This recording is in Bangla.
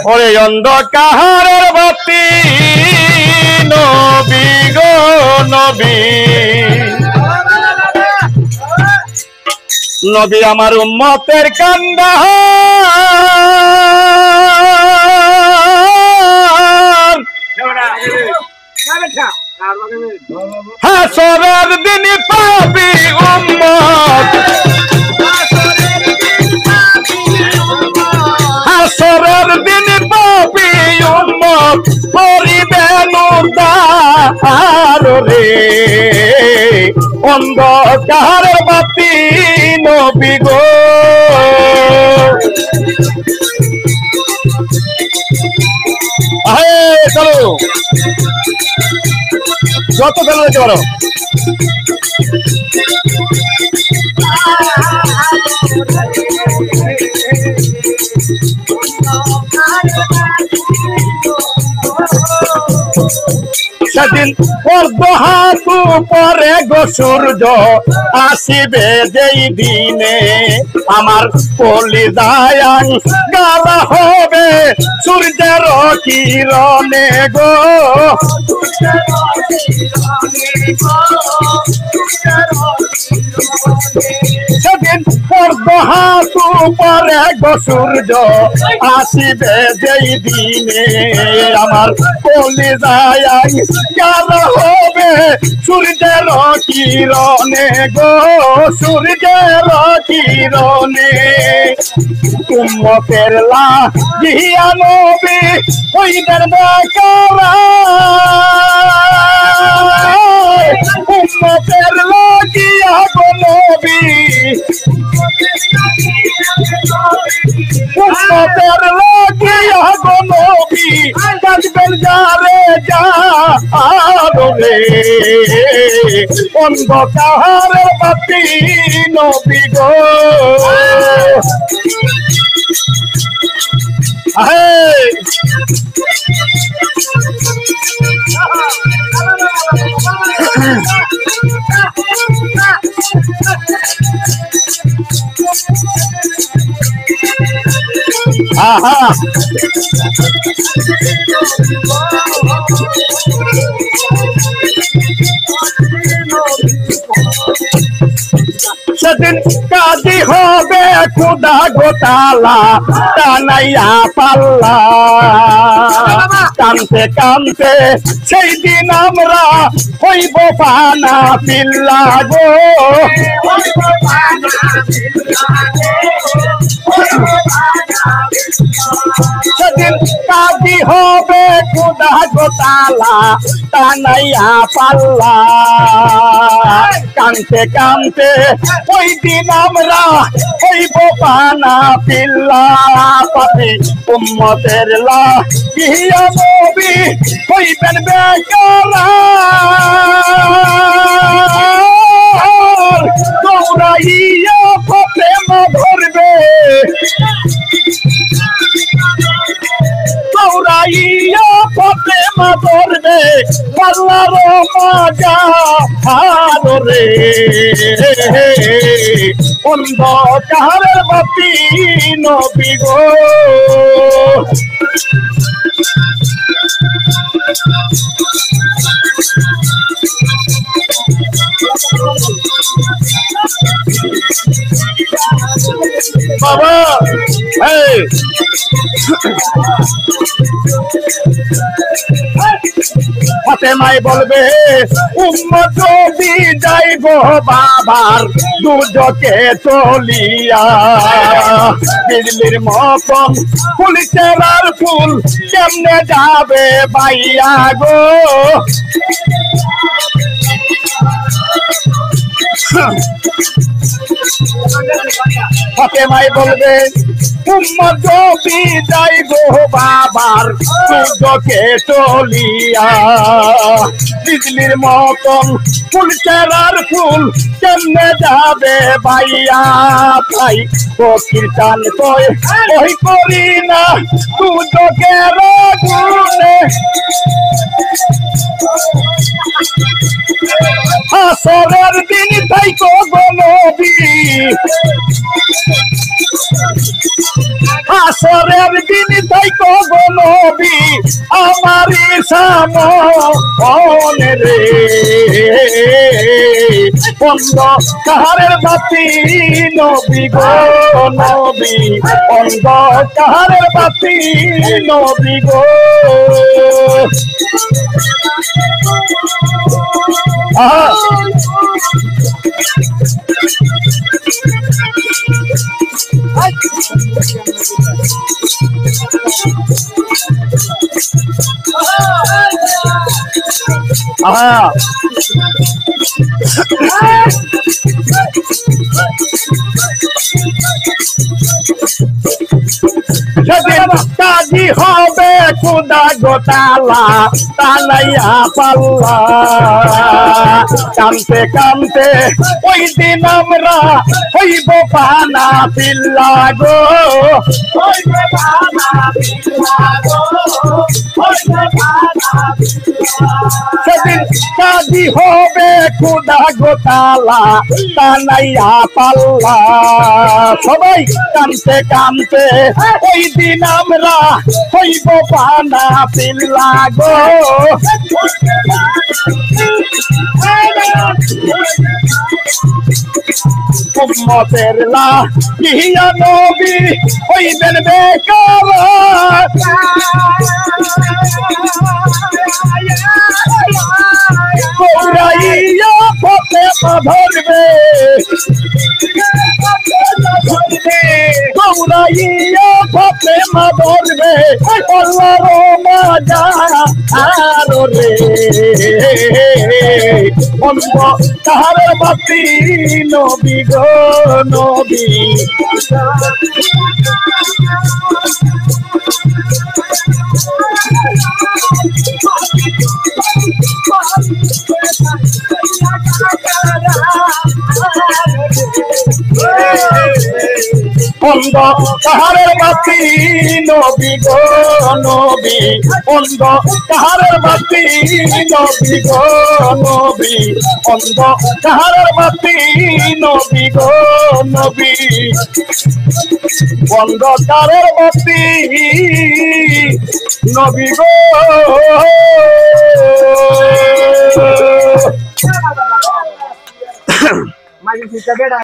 ওরে অন্ধকারের বাতি নবী গো নবী নবী আমার উম্মতের কান্দা হাসরের দিন পাবি উম্মত হাসরের দিন পাবি উম্মত করিবেন উদ্ধার রে অন্ধকারের বাতি নবী গো চলো যত ফেলে যেতে পারো সেদিন হাত পরে গো সূর্য আসিবে যেই দিনে আমার কলিজায় গালা হবে সূর্যের কিরণে গো সেদিন হাত পরে গো সূর্য আসিবে যেই দিনে আমার কলিজায় গালা হবে সূর্যের কিরণে গো সূর্যের কিরণে উম্মতের লাগিয়া নবী হইবেন বেকারা উম্মতের লাগিয়া গো নবী উম্মতের লাগিয়া গো নবী কাঁদবেন যারে যা রে অন্ধকারের বাতি নবী গো সেদিন কাজী হবে খুদা গোটালা টানাইয়া পাল্লা কানতে কানতে সেই দিন আমরা হইব পানা পিল্লা গো সেদিন কাজী হবে খুদা গোটালা টানাইয়া পাল্লা কানতে কানতে ওই দিন আমরা হইব পানা পিল্লা পাতে উম্মতের লাগিয়া নবী হইবেন বেকারা দৌড়াইয়া ফাতেমা ধরবে দৌড়াইয়া ফাতেমা ধরবে আল্লাহর মাজা রে অন্ধকারের বাতি নবী গো বাবা ফাতেমাই বলবে উম্মত যদি যাইব বাবার দুজকে চলিয়া বিজলির মতন ফুলছেরার ফুল কেমনে যাবে বাইয়া গো ফাতেমাই বলবে উম্মত যদি যাইব বাবার দুজকে চলিয়া বিজলির মতন ফুলছেরার ফুল কেমনে যাবে বাইয়া তাই ফকির চান কই ওই করি না দুজকের গুণে আসরের দিন থাইকো গো নবী আসরের দিন থাইকো নবী আমারি সামনে রে অন্ধকারের বাতি নবী গো নবী অন্ধকারের বাতি নবী গো সেদিন কাজী হবে খুদা গোটালা তালাইয়া পাল্লা কানতে কানতে ওই দিন আমরা হইব পানা পিল্লা গো সেদিন কাজী হবে খুদা গোটালা তালাইয়া পাল্লা সবাই কানতে কানতে ওই দিন আমরা হইব পানা পিল্লা গো উম্মতের লাহিয়া নবী হইবেন বেকার গৌরাইয়া ফাতেমা ধরবে গৌরাইয়া ফাতেমা ধরবে আল্লাহর মাজা আরো রে অন্ধকারের বাতি নবী গো নবী অন্ধকারের বাতি নবী গো নবী অন্ধকারের বাতি নবী গো নবী অন্ধকারের বাতি নবী গো নবী অন্ধকারের বাতি নবী গো